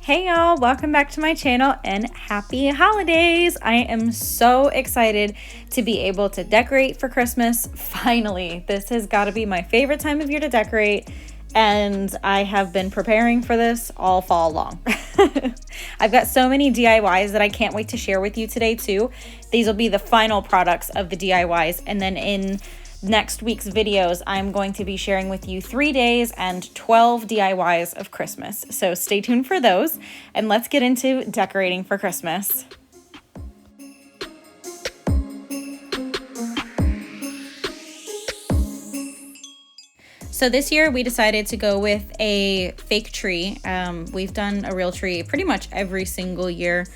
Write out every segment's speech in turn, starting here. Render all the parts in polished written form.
Hey y'all, welcome back to my channel and happy holidays. I am so excited to be able to decorate for Christmas. Finally, this has got to be my favorite time of year to decorate, and I have been preparing for this all fall long. I've got so many DIYs that I can't wait to share with you today too. These will be the final products of the DIYs, and then in next week's videos, I'm going to be sharing with you 3 days and 12 DIYs of Christmas. So stay tuned for those, and let's get into decorating for Christmas. So this year we decided to go with a fake tree. We've done a real tree pretty much every single year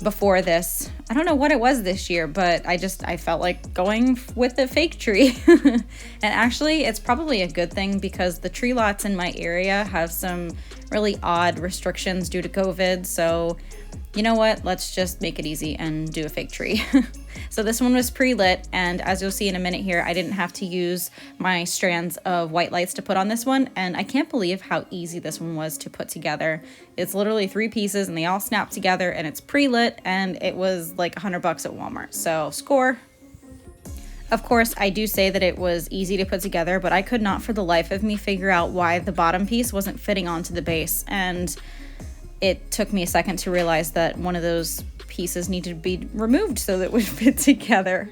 before this. I don't know what it was this year, but I felt like going with a fake tree. And actually it's probably a good thing because the tree lots in my area have some really odd restrictions due to COVID. So you know what, let's just make it easy and do a fake tree. So this one was pre-lit, and as you'll see in a minute here, I didn't have to use my strands of white lights to put on this one, and I can't believe how easy this one was to put together. It's literally 3 pieces and they all snap together, and it's pre-lit, and it was like $100 at Walmart, so score. Of course, I do say that it was easy to put together, but I could not for the life of me figure out why the bottom piece wasn't fitting onto the base, and it took me a second to realize that one of those pieces needed to be removed so that it would fit together.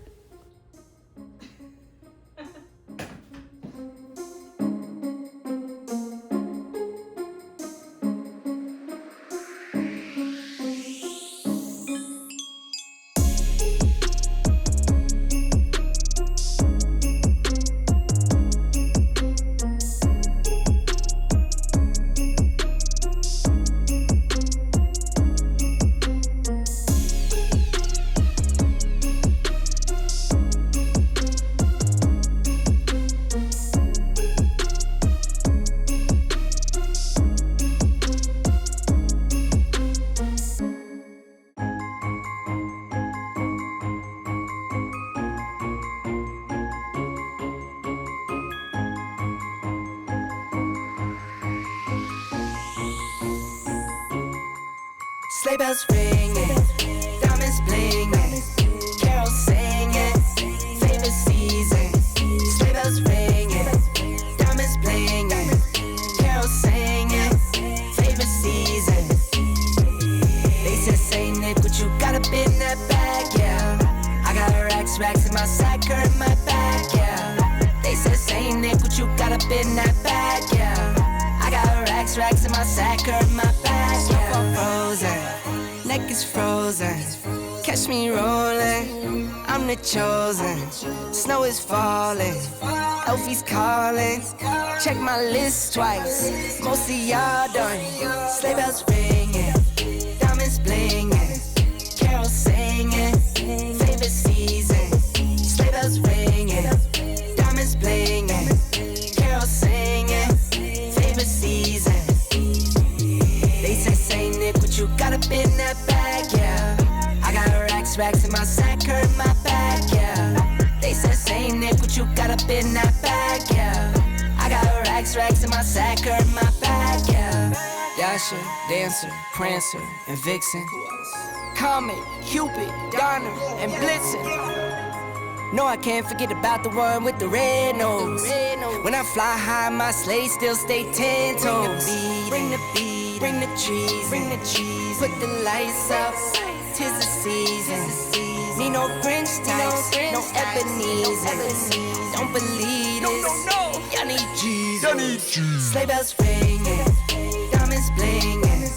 Sleigh bells ringing, diamonds blinging, carols singing, favorite season. Sleigh bells ringing, diamonds blinging, carols singing, favorite season. They said, Saint Nick, what you got up in that bag, yeah. I got racks in my sack or in my bag, yeah. They said, Saint Nick, what you got up in that bag, yeah. I got racks in my sack or in my bag, yeah. Frozen, neck is frozen. Catch me rolling, I'm the chosen. Snow is falling, Elfie's calling. Check my list twice, most of y'all done. Sleigh bells ringing, diamonds blinging, carols singing, favorite season. Sleigh bells ringing, diamonds blinging, carols singing, favorite season. They say, Saint Nick, what you got up in that bag, yeah. I got racks in my sack or in my bag, yeah. They say, Saint Nick, what you got up in that bag, yeah. I got racks in my sack or in my bag, yeah. Dasher, Dancer, Prancer, and Vixen. Comet, Cupid, Donner, and Blitzen. No, I can't forget about the one with the red nose. When I fly high, my sleigh still stay 10 toes. Bring the beat, bring the trees, put the lights up, 'tis the season. Need no Grinch types, no Ebenezer. Don't believe this, y'all need Jesus. Sleigh bells ringing, diamonds blinging,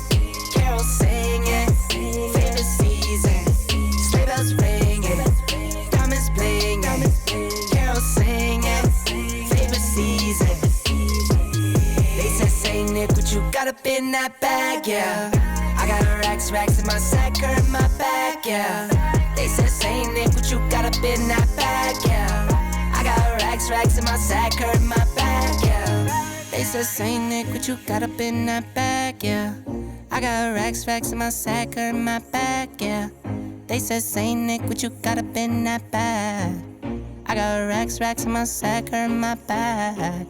carols singing, favorite season. Sleigh bells ringing, diamonds blinging, carols singing, favorite season. They said, Saint Nick, what you got up in that bag, yeah. I got racks in my sack or in my bag, yeah. They said, Saint Nick, what you got up in that bag, yeah. I got racks in my sack or in my bag, yeah. They said, Saint Nick, what you got up in that bag, yeah. I got racks in my sack or in my bag, yeah. They said, Saint Nick, what you got up in that bag. I got racks in my sack or in my bag.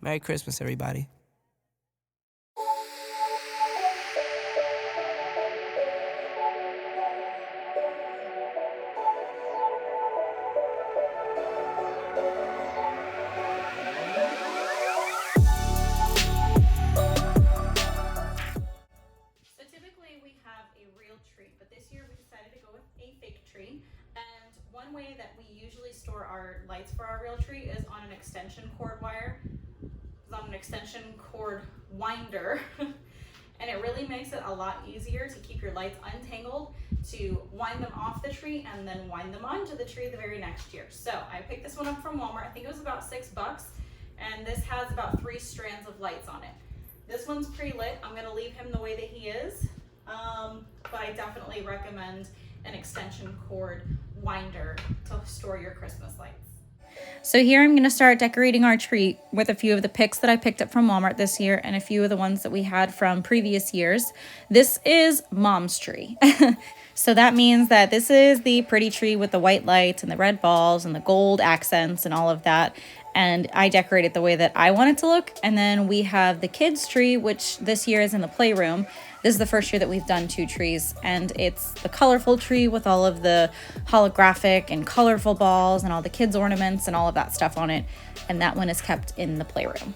Merry Christmas, everybody. tree. And one way that we usually store our lights for our real tree is on an extension cord wire. It's on an extension cord winder. And it really makes it a lot easier to keep your lights untangled, to wind them off the tree and then wind them onto the tree the very next year. So I picked this one up from Walmart. I think it was about $6, and this has about 3 strands of lights on it. This one's pre-lit. I'm gonna leave him the way that he is, but I definitely recommend an extension cord winder to store your Christmas lights. So here I'm going to start decorating our tree with a few of the picks that I picked up from Walmart this year and a few of the ones that we had from previous years. This is Mom's tree. So that means that this is the pretty tree with the white lights and the red balls and the gold accents and all of that. And I decorate it the way that I want it to look. And then we have the kids tree, which this year is in the playroom. This is the first year that we've done 2 trees, and it's the colorful tree with all of the holographic and colorful balls and all the kids ornaments and all of that stuff on it. And that one is kept in the playroom.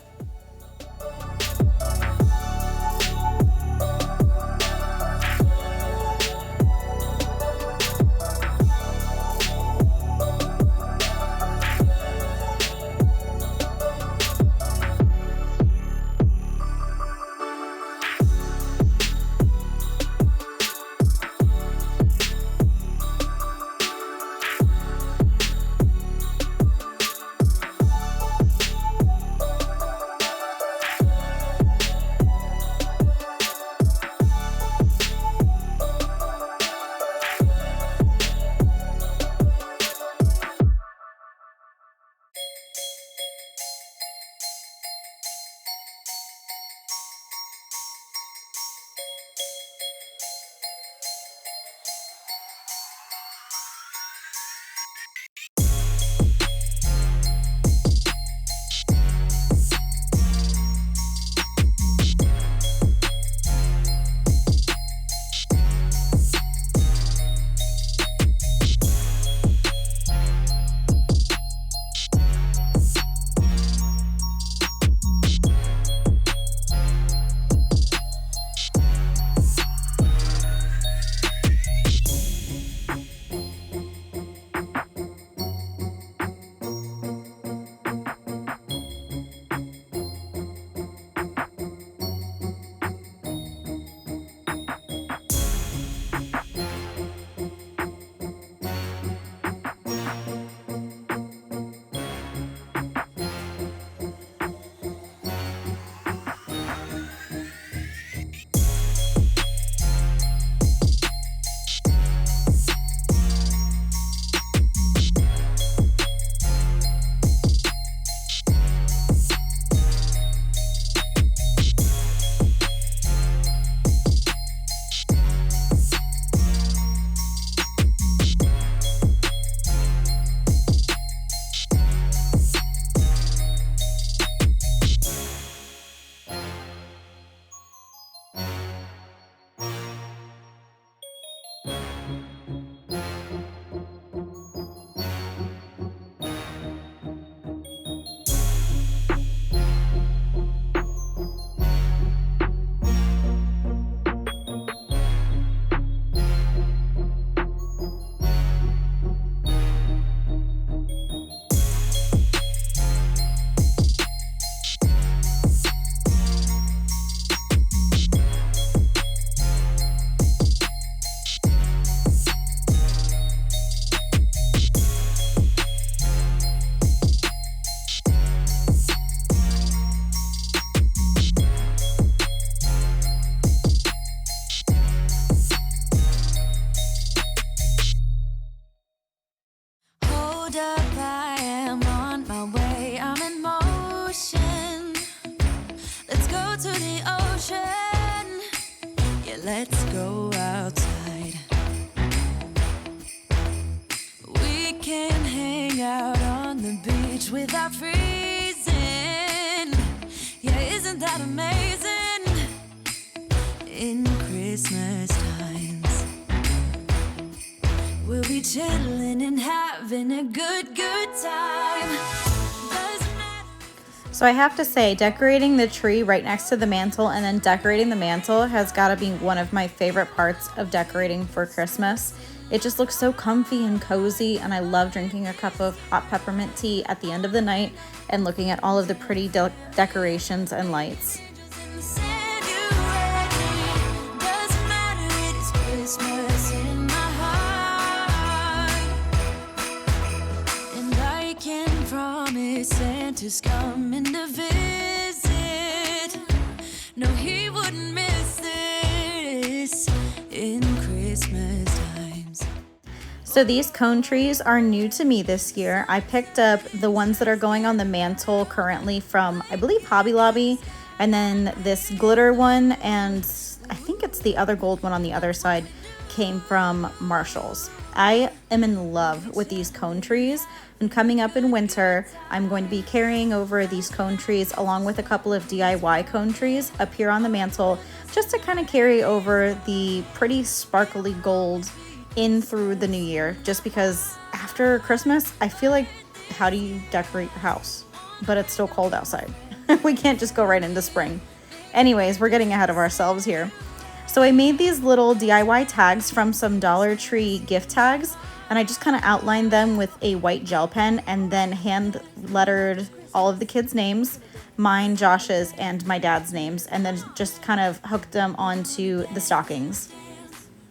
Let's go outside. We can hang out on the beach without freezing. Yeah, isn't that amazing? In Christmas times, we'll be chilling and having a good time. So I have to say, decorating the tree right next to the mantle and then decorating the mantle has got to be one of my favorite parts of decorating for Christmas. It just looks so comfy and cozy, and I love drinking a cup of hot peppermint tea at the end of the night and looking at all of the pretty decorations and lights. Santa's coming to visit. No, he wouldn't miss this in Christmas times. So these cone trees are new to me this year. I picked up the ones that are going on the mantle currently from, I believe, Hobby Lobby, and then this glitter one, and I think it's the other gold one on the other side, came from Marshall's. I am in love with these cone trees, and coming up in winter, I'm going to be carrying over these cone trees along with a couple of DIY cone trees up here on the mantle, just to kind of carry over the pretty sparkly gold in through the new year, just because after Christmas, I feel like, how do you decorate your house? But it's still cold outside. We can't just go right into spring. Anyways, we're getting ahead of ourselves here. So I made these little DIY tags from some Dollar Tree gift tags, and I just kind of outlined them with a white gel pen and then hand lettered all of the kids' names, mine, Josh's, and my dad's names, and then just kind of hooked them onto the stockings.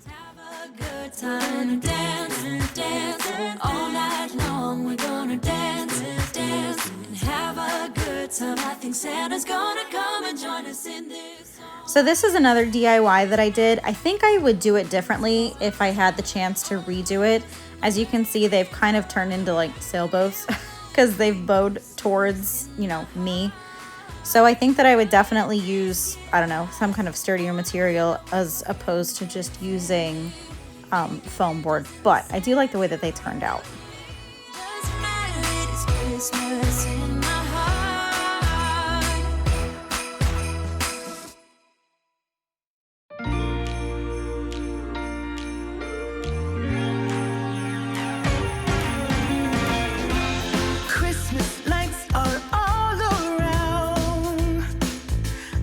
Have a good time, dance all night long. We're gonna dance and have a good time. I think Santa's gonna come and join us in this. So this is another DIY that I did. I think I would do it differently if I had the chance to redo it. As you can see, they've kind of turned into like sailboats because they've bowed towards, me. So I think that I would definitely use, I don't know, some kind of sturdier material as opposed to just using foam board. But I do like the way that they turned out. Doesn't matter, it's Christmas in my heart. Christmas lights are all around.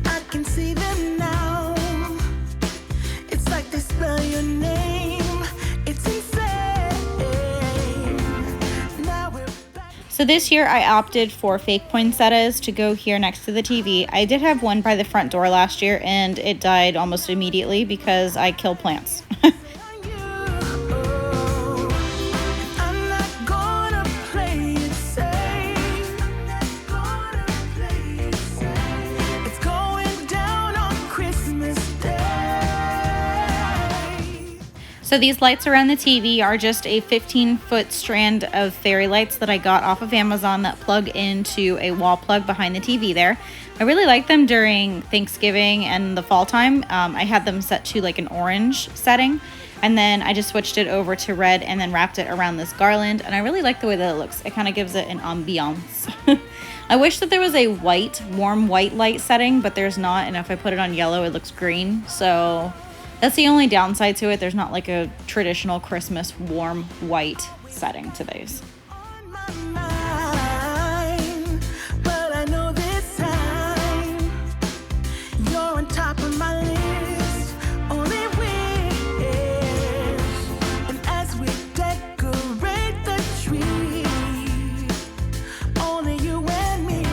I can see them now. It's like they spell your name. It's insane. Now we're back. So this year I opted for fake poinsettias to go here next to the TV. I did have one by the front door last year and it died almost immediately because I kill plants. I'm not gonna play it safe. It's going down on Christmas Day. So these lights around the TV are just a 15-foot strand of fairy lights that I got off of Amazon that plug into a wall plug behind the TV there. I really like them during Thanksgiving and the fall time. I had them set to like an orange setting, and then I just switched it over to red and then wrapped it around this garland, and I really like the way that it looks. It kind of gives it an ambiance. I wish that there was a warm white light setting, but there's not, and if I put it on yellow, it looks green. So that's the only downside to it. There's not like a traditional Christmas warm white setting to these. On my mind, but I know this time you're on top of my list. Only wish, and as we decorate the tree, only you and me.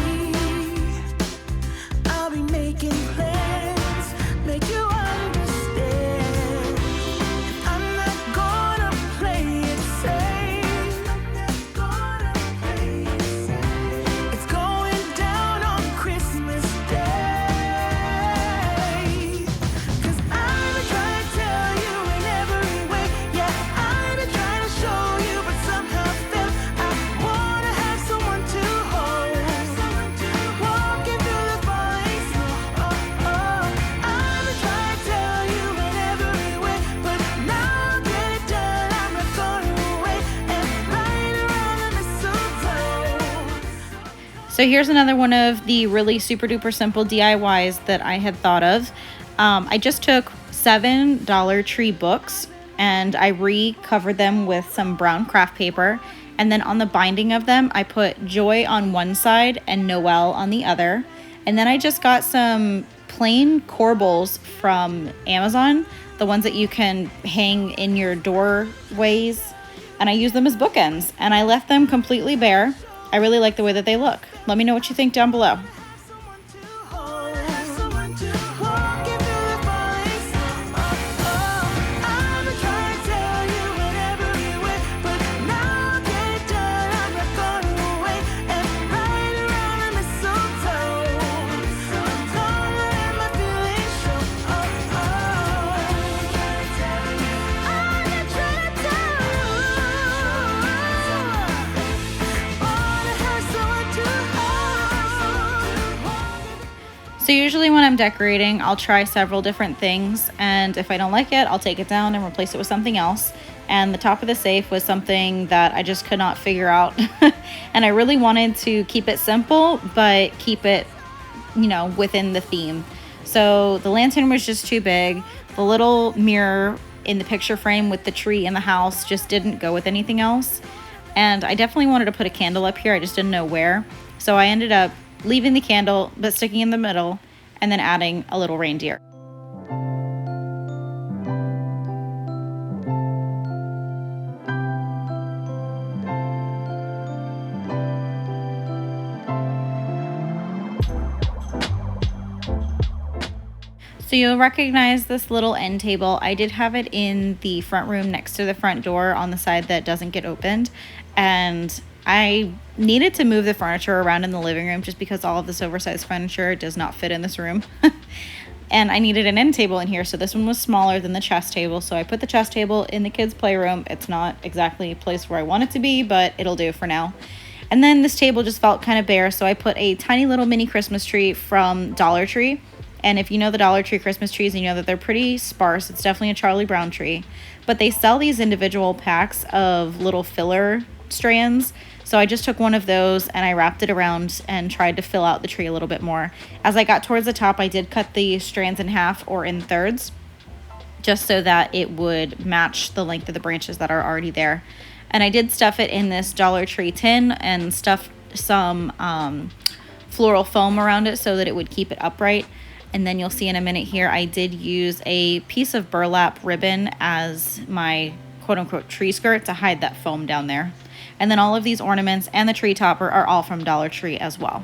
I'll be making plans, make you understand. I'm not gonna play it safe. It's going down on Christmas Day. 'Cause I've been trying to tell you in every way. Yeah, I've been trying to show you, but somehow failed. I wanna have someone to hold. Walking through the falling snow. Oh, oh. I've been trying to tell you in every way, but now I'll get it done. I'm not going away and right around the mistletoe. So here's another one of the really super duper simple DIYs that I had thought of. I just took 7 Dollar Tree books and I re-covered them with some brown craft paper. And then on the binding of them, I put Joy on one side and Noel on the other. And then I just got some plain corbels from Amazon the ones that you can hang in your doorways, and I use them as bookends, and I left them completely bare. I really like the way that they look. Let me know what you think down below. So usually when I'm decorating, I'll try several different things, and if I don't like it, I'll take it down and replace it with something else. And the top of the safe was something that I just could not figure out. And I really wanted to keep it simple, but keep it, you know, within the theme. So the lantern was just too big. The little mirror in the picture frame with the tree in the house just didn't go with anything else. And I definitely wanted to put a candle up here. I just didn't know where. So I ended up leaving the candle, but sticking in the middle, and then adding a little reindeer. So you'll recognize this little end table. I did have it in the front room next to the front door on the side that doesn't get opened. And I needed to move the furniture around in the living room just because all of this oversized furniture does not fit in this room. And I needed an end table in here, so this one was smaller than the chess table. So I put the chess table in the kids' playroom. It's not exactly a place where I want it to be, but it'll do for now. And then this table just felt kind of bare, so I put a tiny little mini Christmas tree from Dollar Tree. And if you know the Dollar Tree Christmas trees, you know that they're pretty sparse. It's definitely a Charlie Brown tree. But they sell these individual packs of little filler strands. So I just took one of those and I wrapped it around and tried to fill out the tree a little bit more. As I got towards the top, I did cut the strands in half or in thirds, just so that it would match the length of the branches that are already there. And I did stuff it in this Dollar Tree tin and stuffed some floral foam around it so that it would keep it upright. And then you'll see in a minute here, I did use a piece of burlap ribbon as my quote-unquote tree skirt to hide that foam down there. And then all of these ornaments and the tree topper are all from Dollar Tree as well.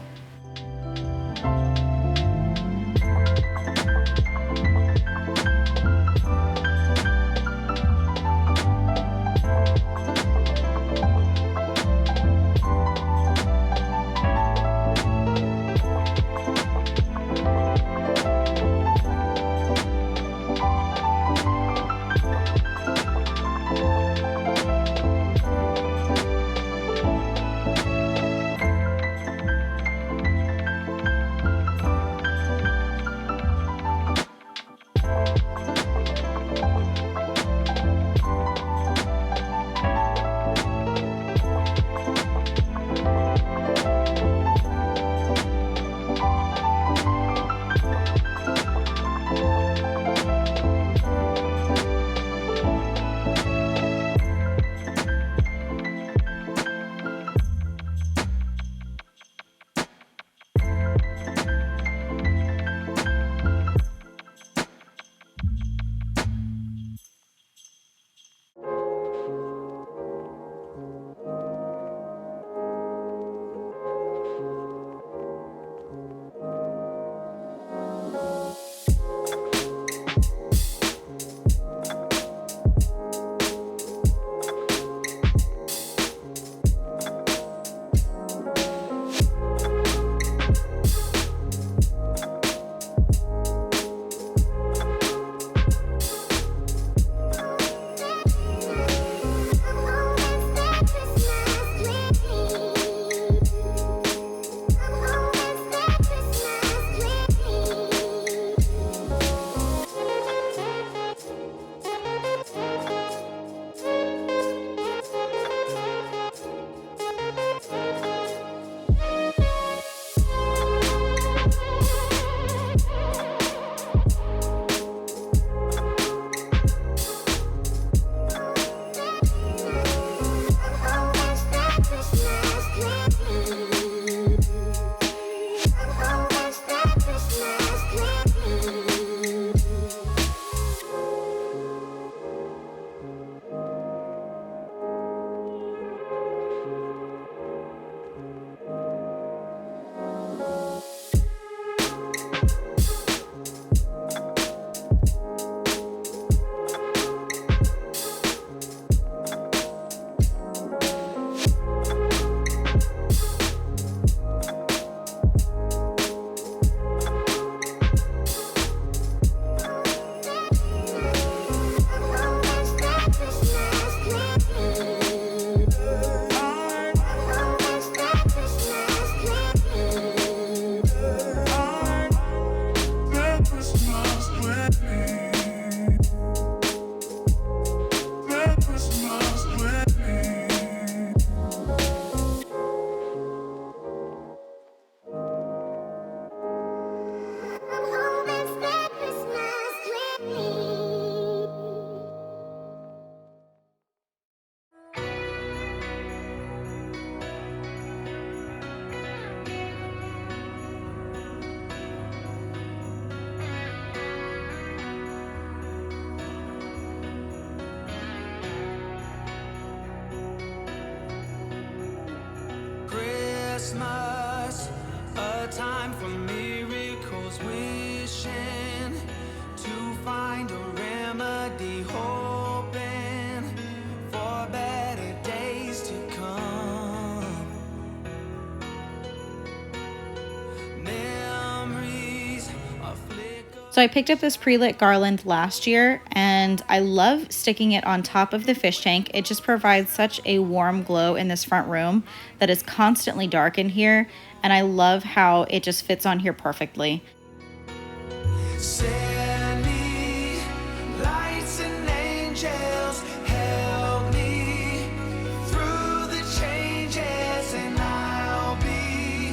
So I picked up this pre-lit garland last year and I love sticking it on top of the fish tank. It just provides such a warm glow in this front room that is constantly dark in here, and I love how it just fits on here perfectly. Send me lights and angels, help me through the changes, and I'll be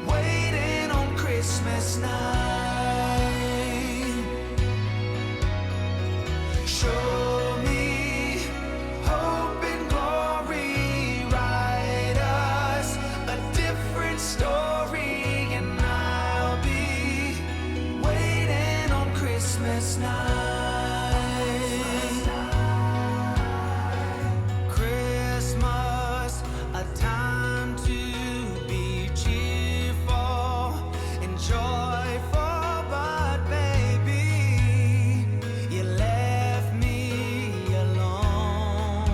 waiting on Christmas night. Show me hope and glory, write us a different story, and I'll be waiting on Christmas night. Christmas, a time to be cheerful and joyful, but baby, you left me alone.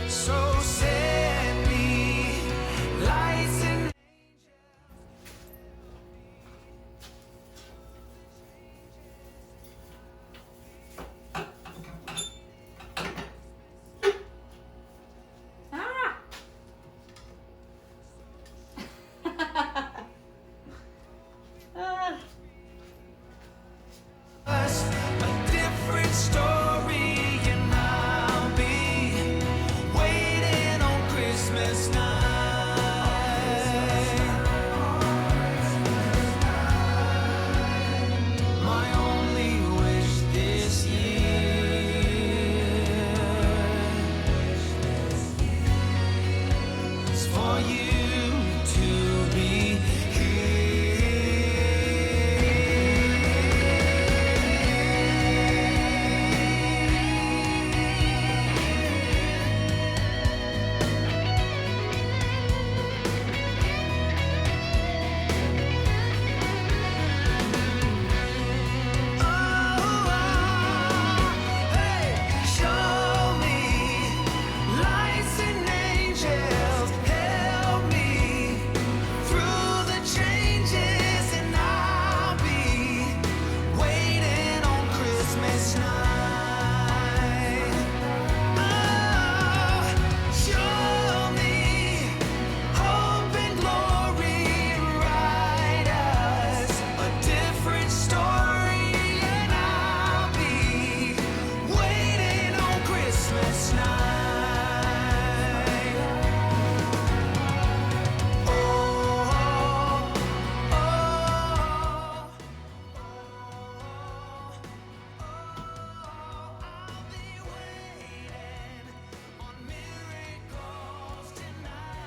So send me lights and us a different story, and I'll be waiting on Christmas night. My only wish this year is for you to be here. Show me lights and angels, help me through the changes, and I'll be waiting on Christmas night. Oh, show me hope and glory, write us a different story, and I'll be waiting on Christmas night. Oh, oh, I'll be waiting on miracles tonight.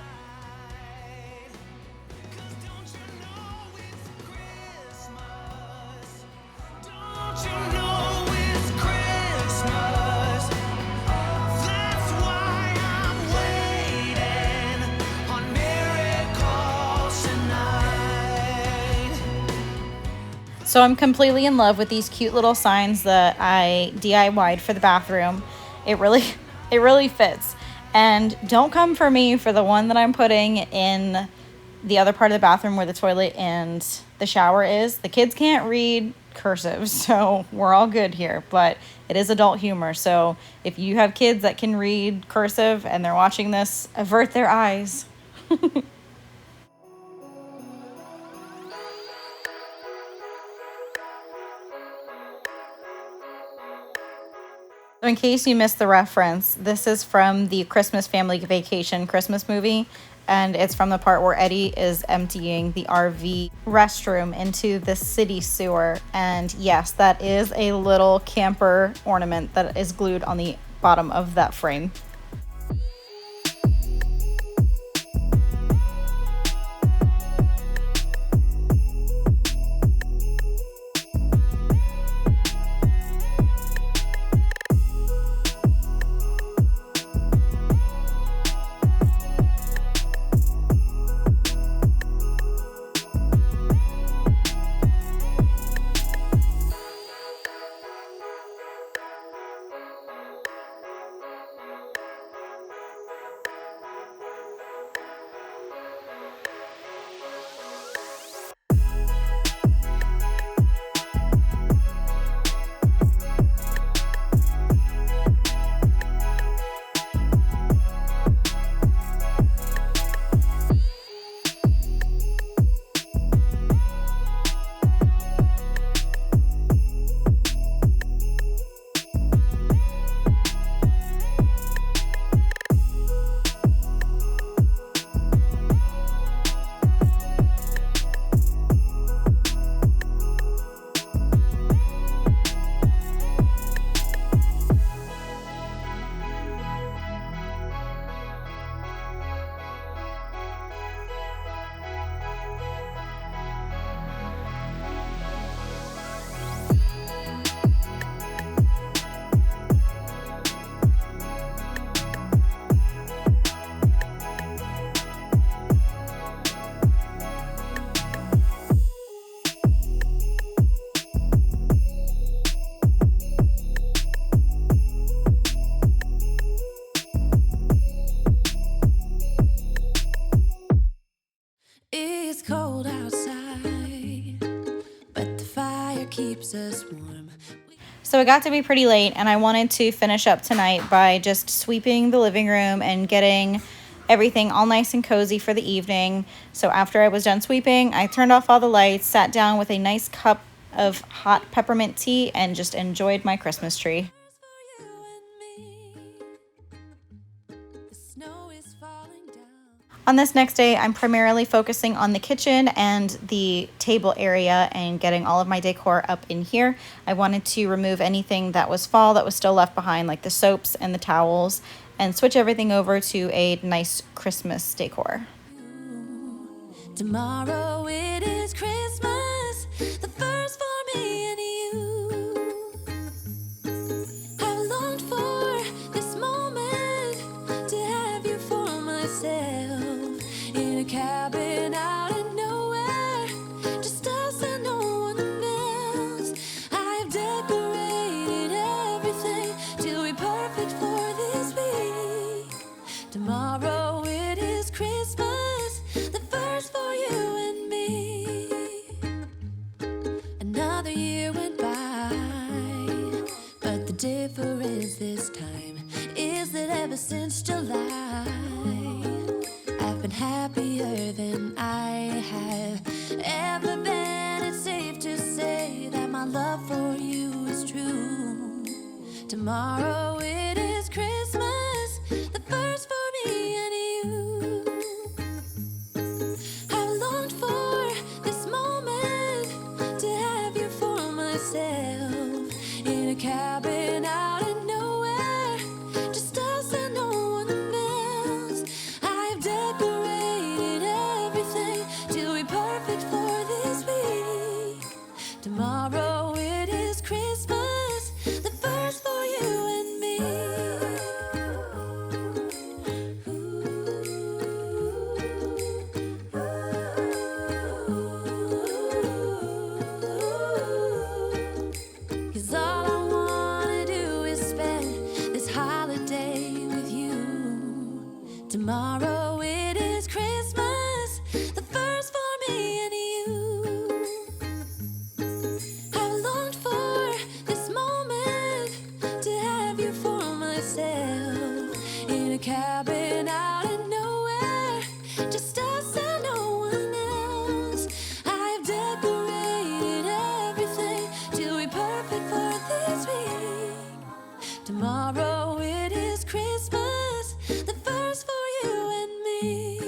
'Cause don't you know it's Christmas? Don't you know it's Christmas? That's why I'm waiting on miracles tonight. So I'm completely in love with these cute little signs that I DIY'd for the bathroom. It really it really fits. And don't come for me for the one that I'm putting in the other part of the bathroom where the toilet and the shower is. The kids can't read cursive, so we're all good here, but it is adult humor. So if you have kids that can read cursive and they're watching this, avert their eyes. So in case you missed the reference, this is from the Christmas Family Vacation Christmas movie, and it's from the part where Eddie is emptying the RV restroom into the city sewer. And yes, that is a little camper ornament that is glued on the bottom of that frame. keeps us warm. So it got to be pretty late, and I wanted to finish up tonight by just sweeping the living room and getting everything all nice and cozy for the evening. So after I was done sweeping, I turned off all the lights, sat down with a nice cup of hot peppermint tea, and just enjoyed my Christmas tree. On this next day, I'm primarily focusing on the kitchen and the table area and getting all of my decor up in here. I wanted to remove anything that was fall that was still left behind, like the soaps and the towels, and switch everything over to a nice Christmas decor. Tomorrow it is Christmas, the first for me and you. I've longed for this moment to have you for myself in a cabin out in nowhere, just us and no one else. I've decorated everything till we're perfect for this week. Tomorrow it is Christmas, the first for you and me. Another year went by, but the difference this time is that ever since July, I've been happier than I have ever been. It's safe to say that my love for you is true. Tomorrow it is Christmas, the first for me and you. I've longed for this moment to have you for myself in a cabin out in nowhere, just us and no one else. I've decorated everything till we're perfect for this week. Tomorrow it is Christmas, the first for you and me. Cause all I wanna do is spend this holiday with you. Tomorrow it is Christmas, the first for me and you. I've longed for this moment to have you for myself in a cabin out in nowhere, just us and no one else. I've decorated everything till we're perfect for this week. Tomorrow it is Christmas, the first for you and me.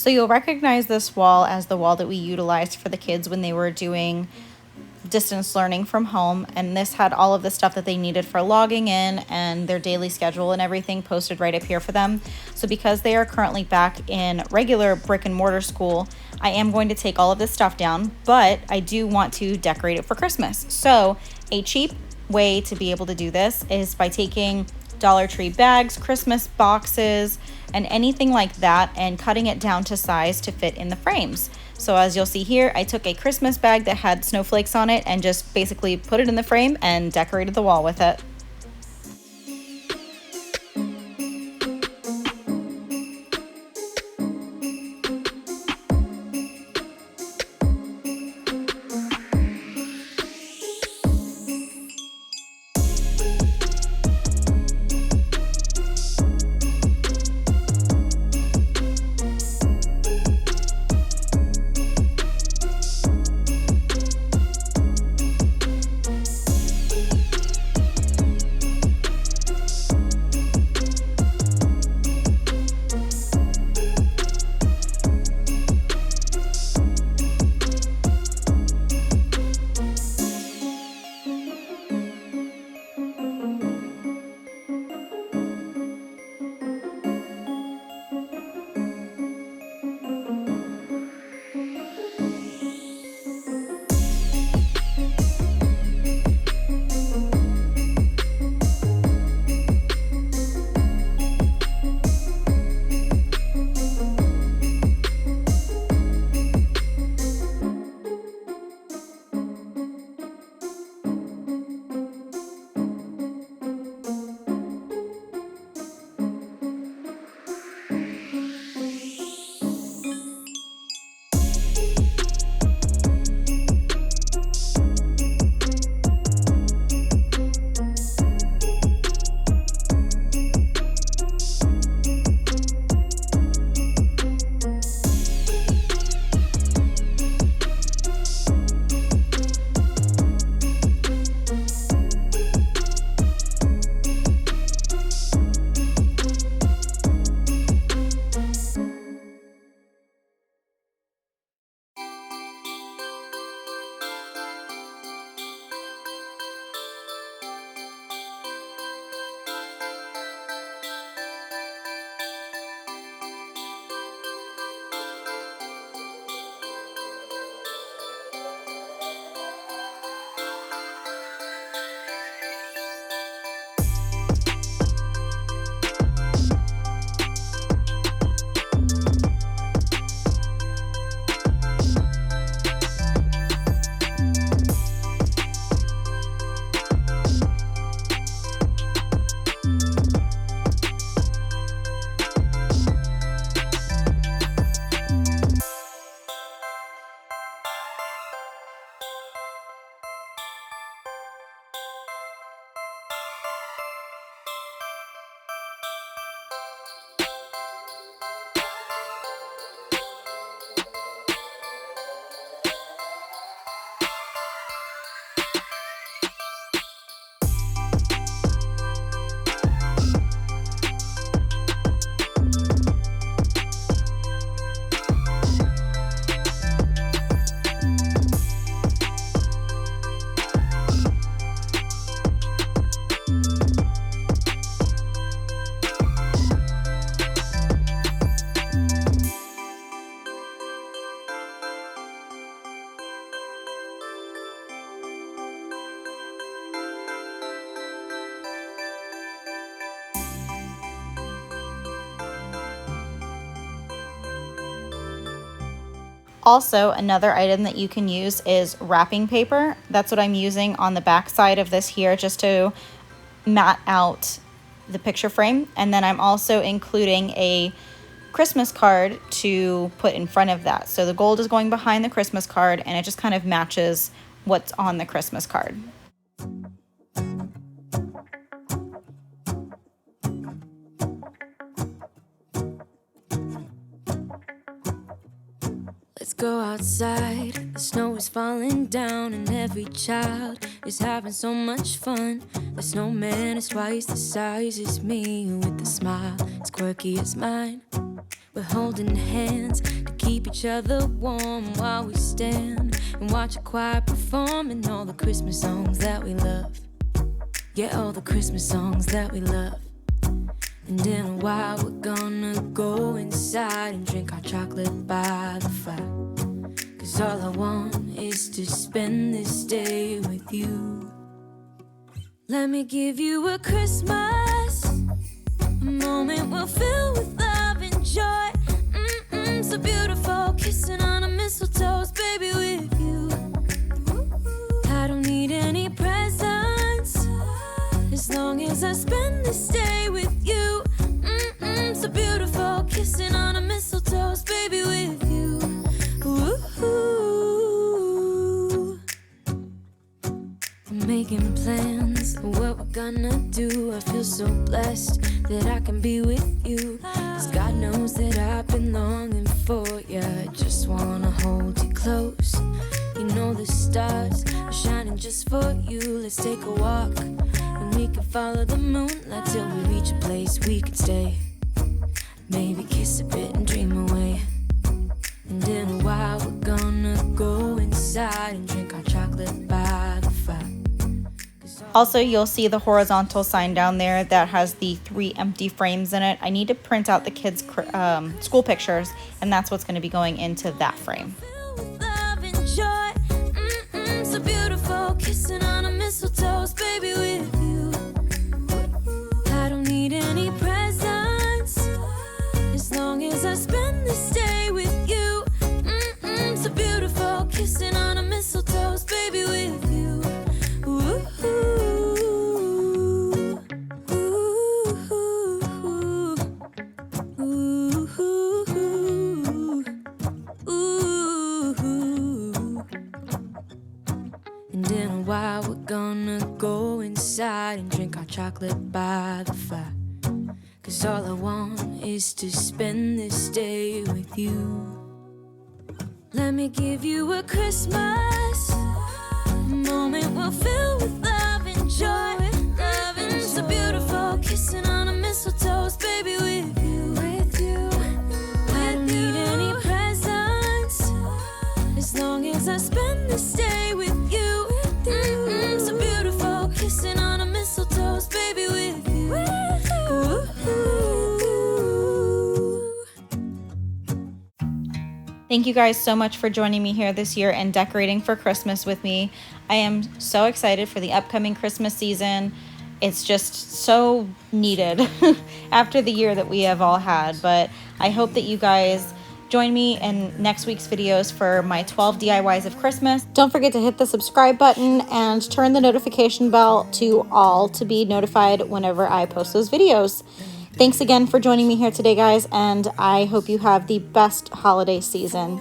So you'll recognize this wall as the wall that we utilized for the kids when they were doing distance learning from home, and this had all of the stuff that they needed for logging in and their daily schedule and everything posted right up here for them. So because they are currently back in regular brick and mortar school, I am going to take all of this stuff down, but I do want to decorate it for Christmas. So a cheap way to be able to do this is by taking Dollar Tree bags, Christmas boxes, and anything like that, and cutting it down to size to fit in the frames. So as you'll see here, I took a Christmas bag that had snowflakes on it and just basically put it in the frame and decorated the wall with it. Also, another item that you can use is wrapping paper. That's what I'm using on the back side of this here, just to mat out the picture frame. And then I'm also including a Christmas card to put in front of that. So the gold is going behind the Christmas card, and it just kind of matches what's on the Christmas card. Let's go outside, the snow is falling down and every child is having so much fun. The snowman is twice the size as me, with a smile as quirky as mine. We're holding hands, keep each other warm while we stand and watch a choir performing all the Christmas songs that we love. Yeah, all the Christmas songs that we love. And in a while we're gonna go inside and drink our chocolate by the fire. 'Cause all I want is to spend this day with you. Let me give you a Christmas, a moment we'll fill with love and joy. So beautiful, kissing on a mistletoe, baby, with you. I don't need any presents, as long as I spend this day with you. So beautiful, kissing on a mistletoe, baby, with you. Ooh. I'm making plans for what we're gonna do. I feel so blessed that I can be with you. 'Cause God knows that I've been longing for you. I just wanna hold you close. You know the stars are shining just for you. Let's take a walk and we can follow the moonlight till we reach a place we can stay. Maybe kiss a bit and dream away. And in a while we're gonna go inside and drink our chocolate by the fire. Also, you'll see the horizontal sign down there that has the 3 empty frames in it. I need to print out the kids' school pictures, and that's what's going to be going into that frame. So beautiful, kissing on a mistletoe, baby, with you. I don't need any presents, as long as I spend this day with you. So beautiful, kissing on a mistletoe, baby, with you. Ooh. And in a while we're gonna go inside and drink our chocolate by the fire. 'Cause all I want is to spend this day with you. Let me give you a Christmas, a moment we'll fill with love and joy. Love and so beautiful, kissing on a mistletoe, baby, with you. I don't need any presents, as long as I spend this day with you. So beautiful, kissing on a mistletoe, baby, with you. Thank you guys so much for joining me here this year and decorating for Christmas with me. I am so excited for the upcoming Christmas season. It's just so needed after the year that we have all had. But I hope that you guys join me in next week's videos for my 12 DIYs of Christmas. Don't forget to hit the subscribe button and turn the notification bell to all to be notified whenever I post those videos. Thanks again for joining me here today, guys, and I hope you have the best holiday season.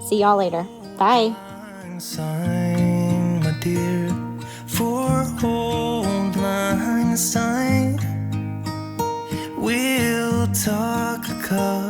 See y'all later. Bye. Sign, my dear, for old lang syne. We'll talk a cup